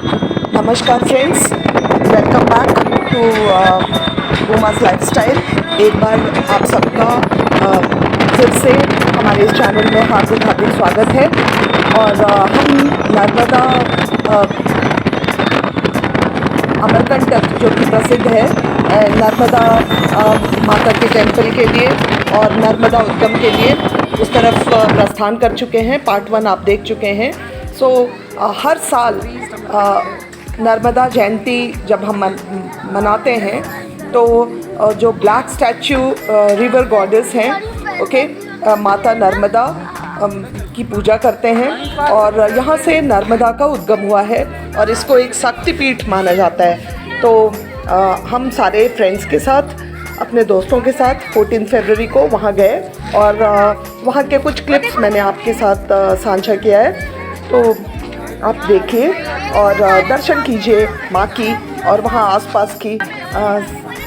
नमस्कार friends, welcome back to Uma's lifestyle. एक बार आप सबका फिर से हमारे इस चैनल में हार्दिक हार्दिक स्वागत है। और हम नर्मदा अमरकंटक जो कि प्रसिद्ध है नर्मदा माता के टेम्पल के लिए और नर्मदा उद्गम के लिए उस तरफ प्रस्थान कर चुके हैं। पार्ट 1 आप देख चुके हैं। सो हर साल नर्मदा जयंती जब हम मनाते हैं तो जो ब्लैक स्टैचू रिवर गॉडेस हैं, ओके, माता नर्मदा की पूजा करते हैं और यहाँ से नर्मदा का उद्गम हुआ है और इसको एक शक्तिपीठ माना जाता है। तो हम सारे फ्रेंड्स के साथ, अपने दोस्तों के साथ 14 फरवरी को वहाँ गए और वहाँ के कुछ क्लिप्स मैंने आपके साथ साझा किया है। तो आप देखिए और दर्शन कीजिए माँ की और वहाँ आसपास की।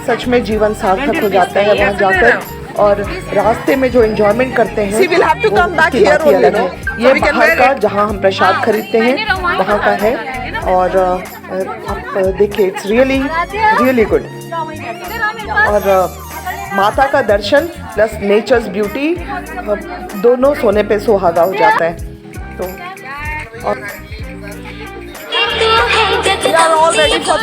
सच में जीवन सार्थक हो जाता है वहाँ जाकर। और रास्ते में जो एंजॉयमेंट करते हैं वो उसकी बात ही अलग है। ये बाहर का जहाँ हम प्रसाद खरीदते हैं वहाँ का है। और आप देखिए, इट्स रियली गुड। और माता का दर्शन प्लस नेचर्स ब्यूटी दोनों सोने पे सुहागा हो जाता है। तो और we are all ready for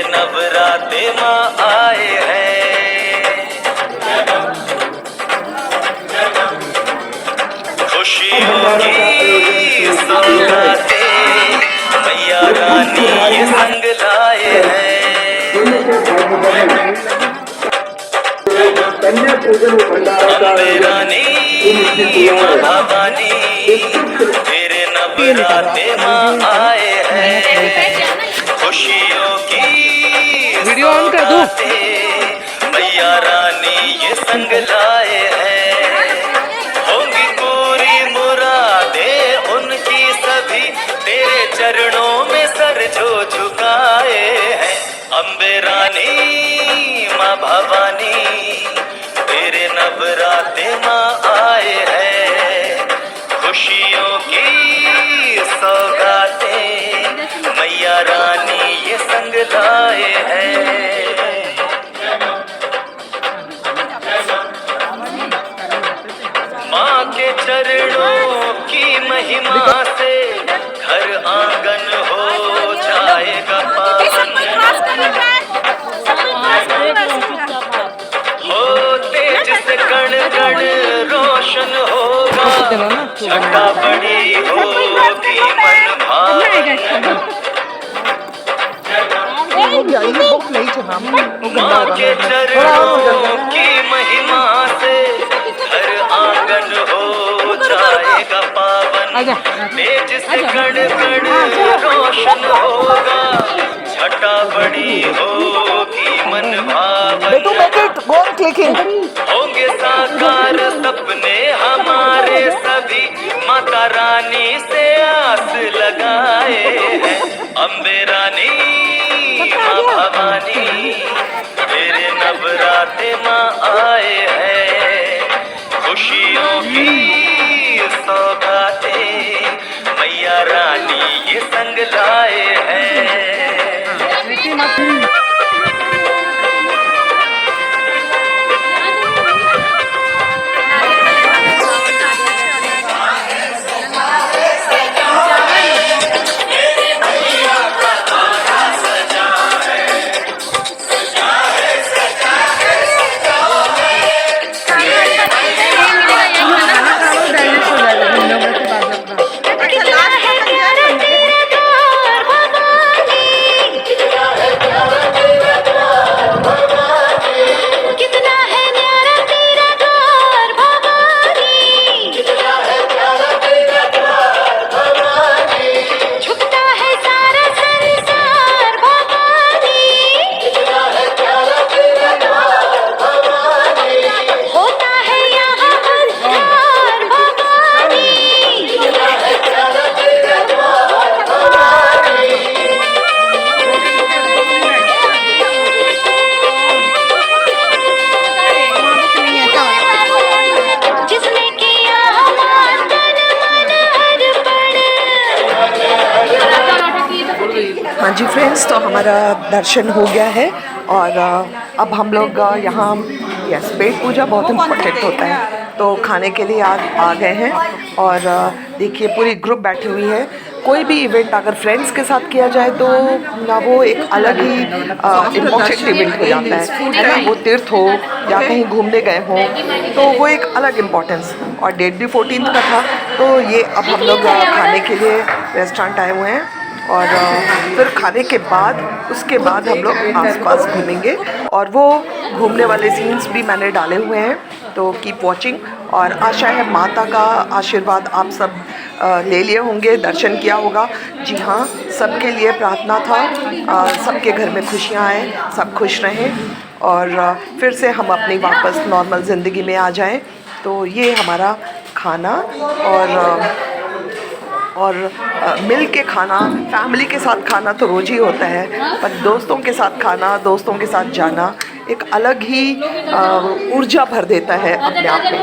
नवराते माँ आए हैं, खुशियों की सौगाते मैया रानी ये संग लाए हैं। अम्बे रानी माँ भवानी तेरे नवराते माँ आए हैं, खुशियों की वीडियो ऑन कर दूं? मैया रानी ये संग लाए हैं, होंगी पूरी मुरादें उनकी सभी तेरे चरणों में सर जो झुकाए हैं। अम्बे रानी माँ भवानी तेरे नवराते माँ आए हैं, खुशियों की सौगातें मैया रानी ये संग लाए हैं। माँ के चरणों की महिमा से घर आंगन हो जाएगा पावन, हो तेज से कण कण रोशन होगा, छटा बड़ी होगी मन भावन। माँ के चरणों की महिमा से हर आंगन हो जाएगा पावन, तेज से कण कण रोशन होगा, छटा बड़ी होगी मन भावन। होंगे साकार सपने हमारे सभी माता रानी से आस लगाए हैं। अम्बे रानी माँ भवानी तेरे नवराते माँ आए हैं, खुशियों की सौगातें मैया रानी ये संग लाए हैं। हाँ जी फ्रेंड्स, तो हमारा दर्शन हो गया है और अब हम लोग यहाँ यस पेट पूजा बहुत इम्पोर्टेंट होता है, तो खाने के लिए आ गए हैं। और देखिए पूरी ग्रुप बैठी हुई है। कोई भी इवेंट अगर फ्रेंड्स के साथ किया जाए तो ना वो एक अलग ही इम्पोर्टेंट इवेंट हो जाता है ना, वो तीर्थ हो या कहीं घूमने गए हों तो वो एक अलग इम्पोर्टेंस। और डेट भी 14 का था, तो ये अब हम लोग खाने के लिए रेस्टोरेंट आए हुए हैं और फिर खाने के बाद उसके बाद हम लोग आसपास घूमेंगे और वो घूमने वाले सीन्स भी मैंने डाले हुए हैं, तो कीप वॉचिंग। और आशा है माता का आशीर्वाद आप सब ले लिए होंगे, दर्शन किया होगा। जी हाँ, सबके लिए प्रार्थना था, सबके घर में खुशियाँ आएँ, सब खुश रहें और फिर से हम अपनी वापस नॉर्मल ज़िंदगी में आ जाएं। तो ये हमारा खाना और मिल के खाना, फैमिली के साथ खाना तो रोज़ ही होता है, पर दोस्तों के साथ खाना, दोस्तों के साथ जाना एक अलग ही ऊर्जा भर देता है अपने आप में।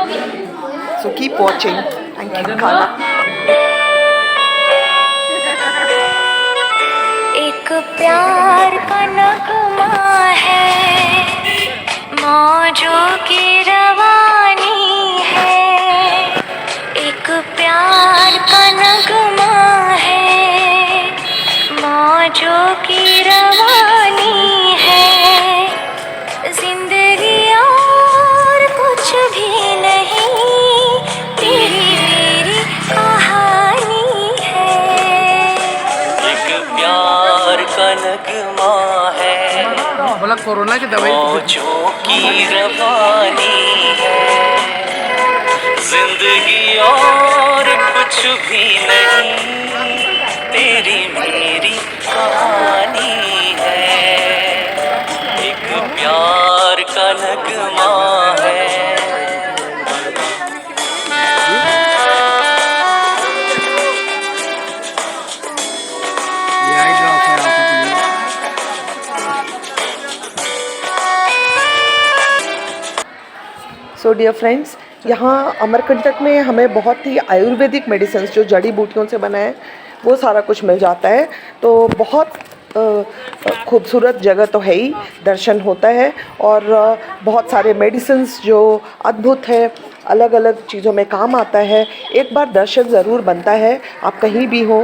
So keep watching. Thank you. खाना एक प्यार का नगमा है, मौजों की रवानी है। एक प्यार का नगमा है, मौजों की रवानी है। जिंदगी और कुछ भी नहीं, तेरी मेरी कहानी है। एक प्यार का नगमा है, बोला कोरोना की दवाई मौजों की रवानी है। जिंदगी और कुछ भी नहीं, तेरी मेरी कहानी है। एक प्यार का नगमा है। ये आई ड्रॉप है आपके लिए। सो डियर फ्रेंड्स, यहाँ अमरकंटक में हमें बहुत ही आयुर्वेदिक मेडिसिन जो जड़ी बूटियों से बना है वो सारा कुछ मिल जाता है। तो बहुत खूबसूरत जगह तो है ही, दर्शन होता है और बहुत सारे मेडिसिन्स जो अद्भुत है, अलग अलग चीज़ों में काम आता है। एक बार दर्शन ज़रूर बनता है, आप कहीं भी हो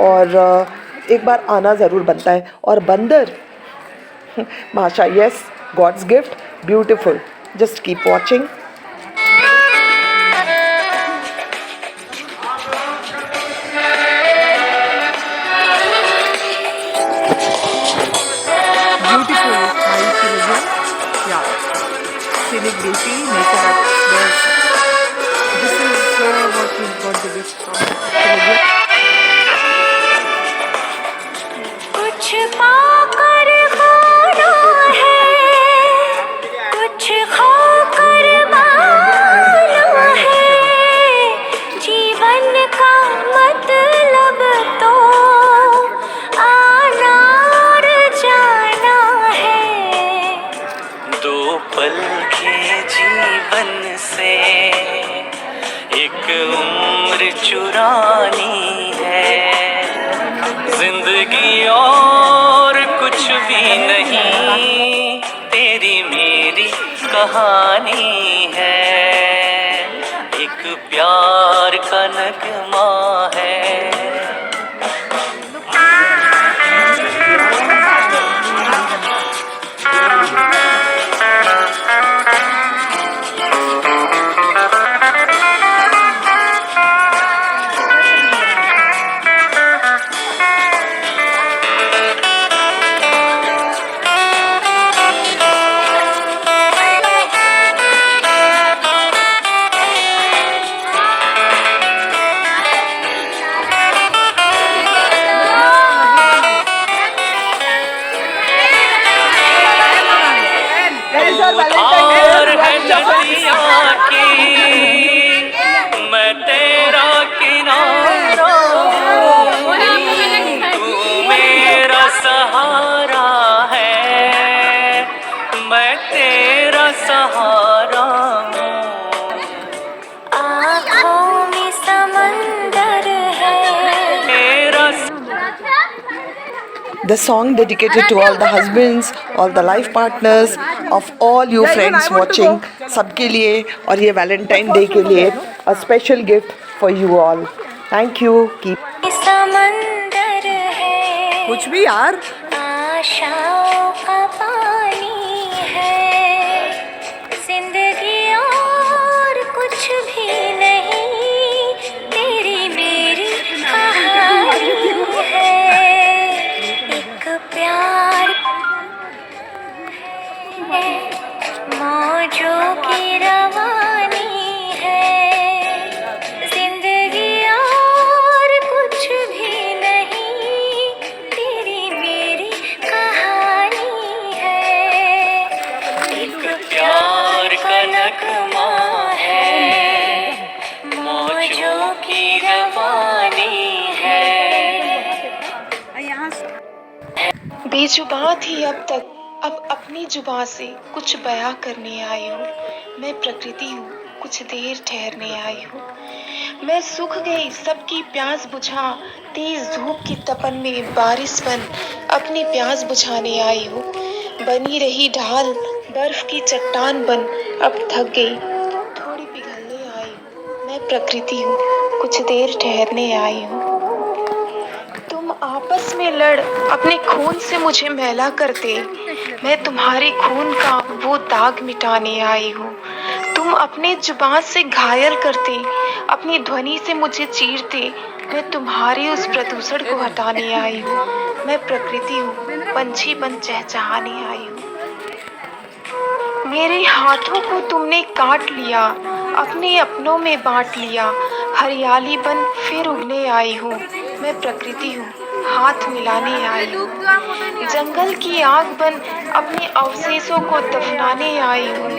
और एक बार आना ज़रूर बनता है। और बंदर माशा, yes, God's gift, beautiful. Just keep watching. Beautiful smile की वजह, या scenic beauty, nature at best. This is what we got the gift from. कुछ पाकर खोना है, कुछ खोकर पाना है। जीवन का मतलब तो आना और जाना है। दो पल के जीवन से एक उम्र चुरानी है। जिंदगी और कुछ भी नहीं, तेरी मेरी कहानी है। एक प्यार का नगमा है। और है नदियाँ की, मैं तेरा किनारा हूँ। तू मेरा सहारा है, मैं तेरा सहारा हूँ। आँखों में समंदर है। तेरा The song dedicated to all the husbands, all the life partners of all you friends watching, सबके लिए और ये वैलेंटाइन डे के लिए a special gift for you all. Thank you. Keep समंदर है, कुछ भी यार। आशाओं का पानी है। जिंदगी और कुछ भी नहीं, तेरी मेरी कहानी है। एक प्यार है, मौजों की रवानी है। जिंदगी और बेजुबां थी अब तक, अब अपनी जुबां से कुछ बयां करने आई हूँ। मैं प्रकृति हूँ, कुछ देर ठहरने आई हूँ। मैं सूख गई सबकी प्यास बुझा, तेज धूप की तपन में बारिश बन अपनी प्यास बुझाने आई हूँ। बनी रही ढाल बर्फ की चट्टान बन अब थक गई, थोड़ी पिघलने आई हूँ। मैं प्रकृति हूँ, कुछ देर ठहरने आई हूँ। तुम आपस में लड़ अपने खून से मुझे मैला करते, मैं तुम्हारे खून का वो दाग मिटाने आई हूँ। तुम अपने जुबान से घायल करते, अपनी ध्वनि से मुझे चीरते, मैं तुम्हारे उस प्रदूषण को हटाने आई हूँ। मैं प्रकृति हूँ, पंछी बन चहचहाने आई हूँ। मेरे हाथों को तुमने काट लिया, अपने अपनों में बांट लिया, हरियाली बन फिर उगने आई हूँ। मैं प्रकृति हूँ, हाथ मिलाने आई हूँ। जंगल की आग बन अपने अवशेषों को दफनाने आई हूँ।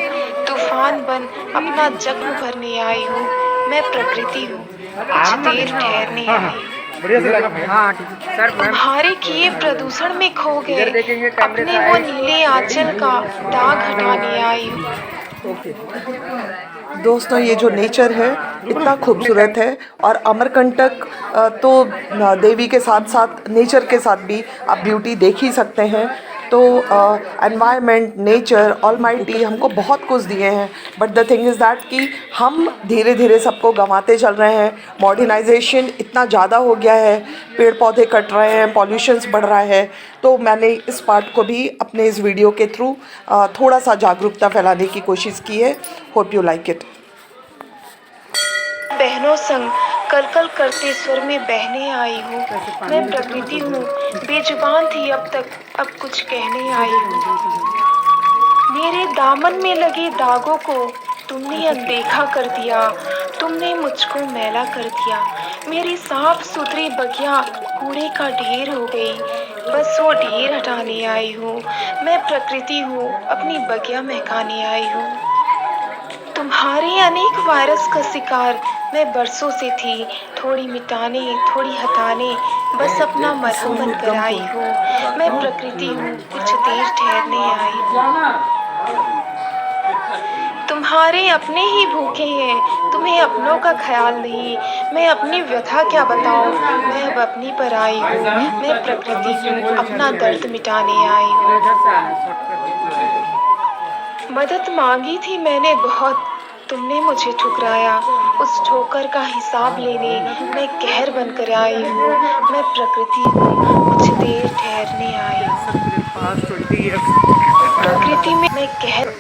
तूफान बन अपना जख्म भरने आई हूँ। मैं प्रकृति हूँ, कुछ देर ठहरने आई हूँ। तुम्हारे किए प्रदूषण में खो गए, अपने वो नीले आंचल का दाग हटाने आई हूँ। दोस्तों, ये जो नेचर है इतना खूबसूरत है, और अमरकंटक तो देवी के साथ साथ नेचर के साथ भी आप ब्यूटी देख ही सकते हैं। तो एनवायरनमेंट, नेचर, ऑलमाइटी हमको बहुत कुछ दिए हैं, but the thing is that कि हम धीरे धीरे सबको गंवाते चल रहे हैं। मॉडर्नाइजेशन इतना ज़्यादा हो गया है, पेड़ पौधे कट रहे हैं, पॉल्यूशंस बढ़ रहा है। तो मैंने इस पार्ट को भी अपने इस वीडियो के थ्रू थोड़ा सा जागरूकता फैलाने की कोशिश की है। Hope you like it. बहनों संग कलकल करते स्वर में बहने आई हूँ। मैं प्रकृति हूँ, बेजुबान थी अब तक, अब कुछ कहने आई हूँ। मेरे दामन में लगे दागों को तुमने अनदेखा कर दिया, तुमने मुझको मैला कर दिया। मेरी साफ सुथरी बगिया कूड़े का ढेर हो गई, बस वो ढेर हटाने आई हूँ। मैं प्रकृति हूँ, अपनी बगिया महकाने आई हूँ। तुम्हारे अनेक वायरस का शिकार मैं बरसों से थी, थोड़ी मिटाने थोड़ी हटाने बस अपना मरहम बनकर आई हूँ। मैं प्रकृति हूँ, कुछ देर ठहरने आई हूँ। तुम्हारे अपने ही भूखे हैं, तुम्हें अपनों का ख्याल नहीं। मैं अपनी व्यथा क्या बताऊं, मैं अब अपनी पर आई हूँ। मैं प्रकृति हूँ, अपना दर्द मिटाने आई हूँ। मदद मांगी थी मैंने बहुत, तुमने मुझे ठुकराया। उस ठोकर का हिसाब लेने मैं कहर बनकर आई हूँ। मैं प्रकृति हूँ, कुछ देर ठहरने आई हूँ। प्रकृति में मैं कहर।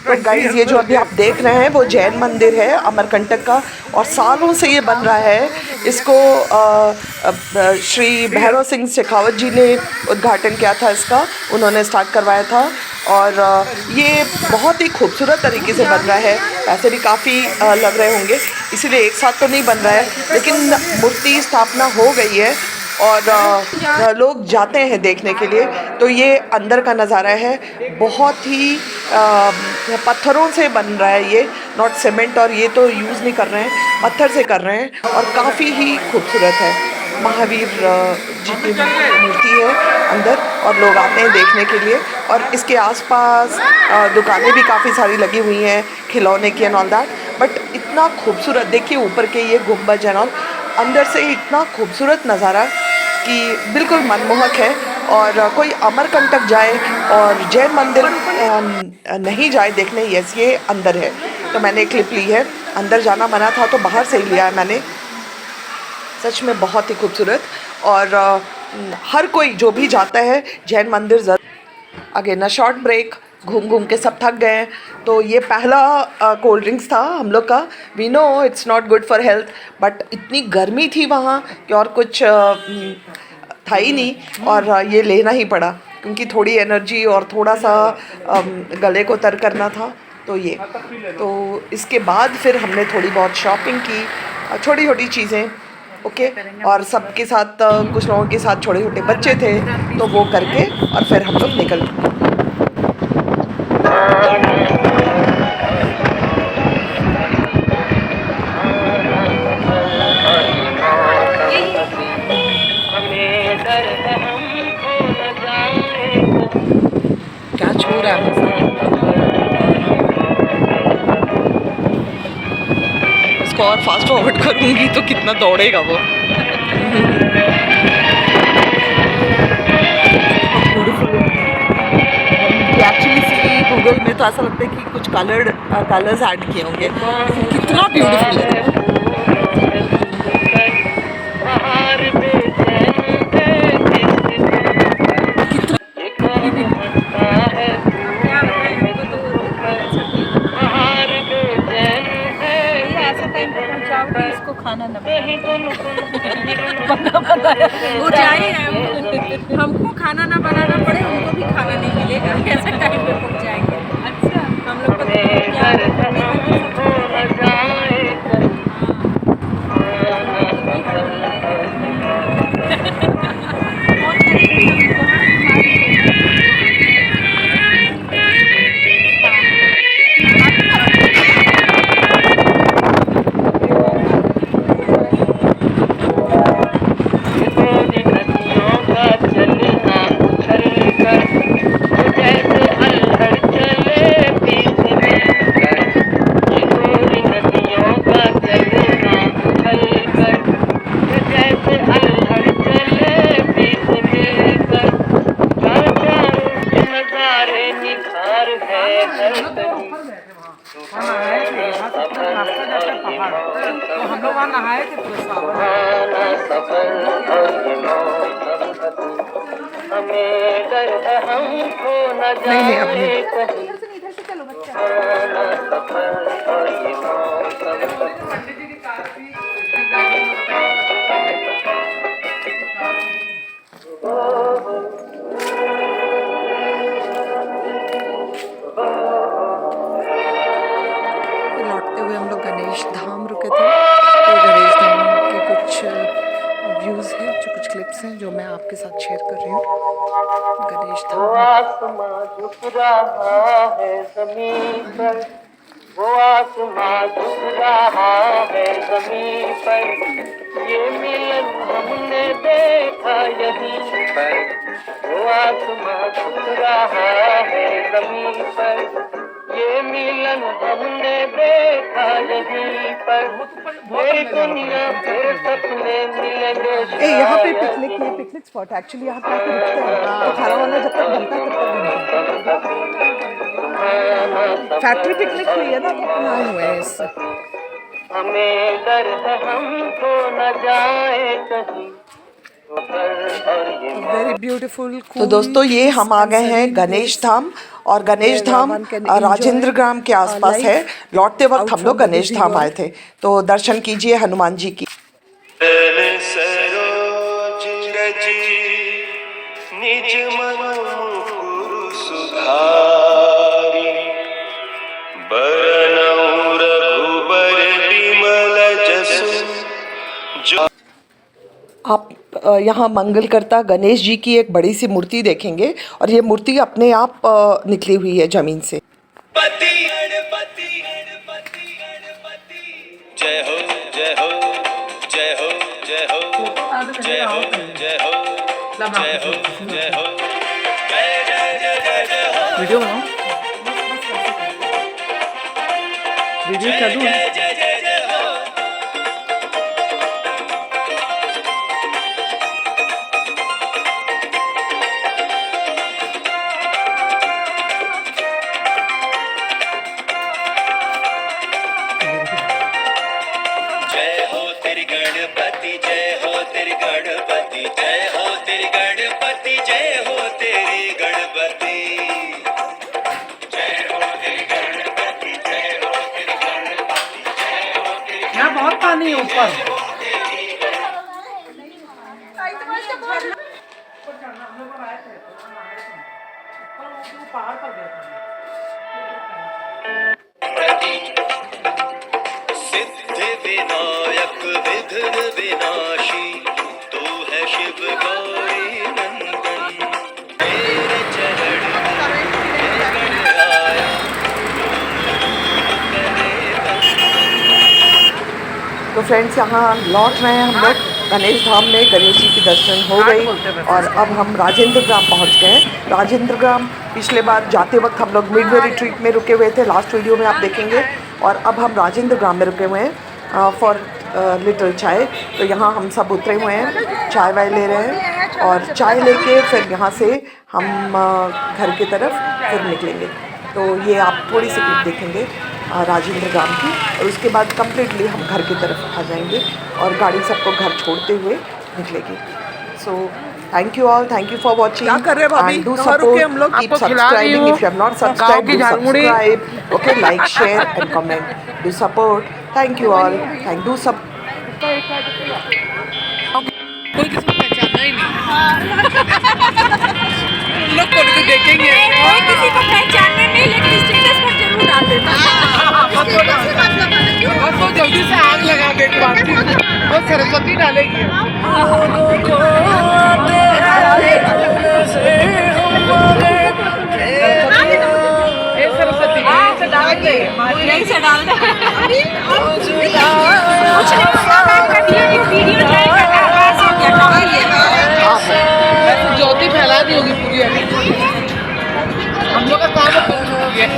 तो गाइस, ये जो अभी आप देख रहे हैं वो जैन मंदिर है अमरकंटक का, और सालों से ये बन रहा है। इसको श्री भैरव सिंह शेखावत जी ने उद्घाटन किया था इसका, उन्होंने स्टार्ट करवाया था। और ये बहुत ही खूबसूरत तरीके से बन रहा है। ऐसे भी काफ़ी लग रहे होंगे, इसीलिए एक साथ तो नहीं बन रहा है, लेकिन मूर्ति स्थापना हो गई है और लोग जाते हैं देखने के लिए। तो ये अंदर का नज़ारा है, बहुत ही पत्थरों से बन रहा है ये, नॉट सीमेंट, और ये तो यूज़ नहीं कर रहे हैं, पत्थर से कर रहे हैं, और काफ़ी ही खूबसूरत है। महावीर जी की मूर्ति है अंदर, और लोग आते हैं देखने के लिए। और इसके आसपास दुकानें भी काफ़ी सारी लगी हुई हैं, खिलौने की एंड ऑल दैट। बट इतना खूबसूरत, देखिए ऊपर के ये गुंबज एंड ऑल, अंदर से इतना खूबसूरत नज़ारा कि बिल्कुल मनमोहक है। और कोई अमरकंटक जाए और जैन मंदिर नहीं जाए देखने, यस ये अंदर है। तो मैंने एक क्लिप ली है, अंदर जाना मना था तो बाहर से ही लिया है मैंने। सच में बहुत ही खूबसूरत, और हर कोई जो भी जाता है जैन मंदिर ज़रूर। अगेन अ शॉर्ट ब्रेक, घूम घूम के सब थक गए हैं। तो ये पहला कोल्ड ड्रिंक्स था हम लोग का। We know it's not good for health, but इतनी गर्मी थी वहाँ कि और कुछ था ही नहीं, और ये लेना ही पड़ा क्योंकि थोड़ी एनर्जी और थोड़ा सा गले को तर करना था। तो ये, तो इसके बाद फिर हमने थोड़ी बहुत शॉपिंग की, छोटी छोटी चीज़ें, ओके। और सबके साथ कुछ लोगों के साथ छोटे छोटे बच्चे थे, तो वो करके और फिर हम लोग निकल गए। हमें डर है हमको न जाने इसको और फास्ट फॉरवर्ड करूँगी तो कितना दौड़ेगा वो। ब्यूटीफुल एक्चुअली सी गूगल में तो ऐसा लगता है कि कुछ कलर्स ऐड किए होंगे, कितना ब्यूटीफुल है। इसको खाना न वो जाए हमको खाना ना बनाना पड़े, उनको भी खाना नहीं मिलेगा, ऐसा टाइम पे पहुंच जाएंगे। अच्छा हम लोग हम लोग वहाँ नहाए थे पूरे नहीं अपने लौटते हुए हम लोग गणेश धाम रुके थे। तो गणेश धाम के कुछ व्यूज़ हैं, जो कुछ क्लिप्स हैं जो मैं आपके साथ शेयर कर रही हूँ। गणेश धाम आसमां झुक रहा है ज़मीन पर, वो आसमां झुक रहा है ज़मीन पर, ये मिलन हमने देखा यहीं पर, वो आसमां झुक रहा है ज़मीन पर, ये मिलन हमने देखा यहीं पर, मेरी दुनिया फिर सपने मिलेंगे। यहाँ पे पिकनिक स्पॉट है एक्चुअली। यहाँ पे रुकते हैं तो खाना वाना जब तक बनता है तब तक बनता है। फैक्ट्री पिकनिक हुई है ना, तो अपन आए हुए हैं इससे। हमें डर है हमको न जाए कहीं। Very beautiful. तो दोस्तों ये हम आ गए हैं गणेश धाम, और गणेश धाम राजेंद्र ग्राम के आसपास है। लौटते वक्त हम लोग गणेश धाम आए थे, तो दर्शन कीजिए हनुमान जी की। सरोज रजी निज मन मुकुर सुधारी, बरनउँ रघुबर बिमल जसु जो। आप यहाँ मंगलकर्ता गणेश जी की एक बड़ी सी मूर्ति देखेंगे, और ये मूर्ति अपने आप निकली हुई है जमीन से। गणपति गणपति गणपति गणपति, जय हो जय हो जय हो जय हो जय हो जय हो जय हो जय हो जय जय जय जय जय हो। वीडियो बनाओ, वीडियो चालू है। जय जय जय जय हो। जय हो तेरी गणपति, जय हो तेरी गणपति, जय हो तेरी गणपति, जय हो तेरी गणपति, जय हो तेरी गणपति, जय हो तेरी गणपति, जय हो तेरी। यहाँ बहुत पानी है ऊपर। पहाड़ पर गए थे। सिद्धि विनायक विघ्न विनाशी, तू है शिव गौरी नंदन, तेरे चरण में आया, तो फ्रेंड्स यहाँ लौट रहे हैं हम लोग गणेश धाम में। गणेश जी की दर्शन हो गई, और अब हम राजेंद्र ग्राम पहुँच गए हैं। राजेंद्र ग्राम पिछले बार जाते वक्त हम लोग मिडवे रिट्रीट में रुके हुए थे, लास्ट वीडियो में आप देखेंगे। और अब हम राजेंद्र ग्राम में रुके हुए हैं। फॉर लिटिल चाय। तो यहाँ हम सब उतरे हुए हैं, चाय वाय ले रहे हैं और चाय लेके फिर यहाँ से हम घर की तरफ फिर निकलेंगे। तो ये आप थोड़ी सी क्लिप देखेंगे राजेंद्र ग्राम की, और उसके बाद कम्प्लीटली हम घर की तरफ आ जाएंगे और गाड़ी सबको घर छोड़ते हुए निकलेगी। So thank you all, thank you for watching. क्या कर रहे हैं भाभी? डू कहाँ रुके हम लोग? सपोर्ट, कीप आपको खिला रही सब्सक्राइबिंग हूँ। इफ यू हैव नॉट गाँव सब्सक्राइब, की do jhalmuri. Subscribe, okay, like, share and comment, do support. Thank you all, thank do सब। कोई किसी को पहचानना ही नहीं। लोग कभी तो देखेंगे। कोई किसी को पहचानने नहीं, लेकिन स्टेटस पर जरूर डाल देता। बस वो जल्दी से आग लगा दे एक बार। वो सरस्वती डालेगी। ए सरस्वती से डाल दे। यहीं से डाल दे। कुछ नहीं कर दिया, ये वीडियो जाएगा पास हो गया, डाल दिया। ऐसे ज्योति फैला दी होगी पूरी अभी। हम लोग का काम है पहुंच चुकी है।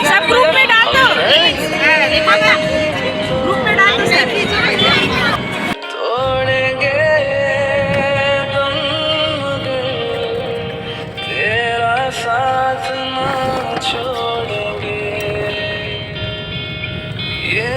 सब ग्रुप में डाल दो, ग्रुप में डाल दो सर। तोड़ेंगे तुम तेरा साथ ना छोड़ेंगे, ये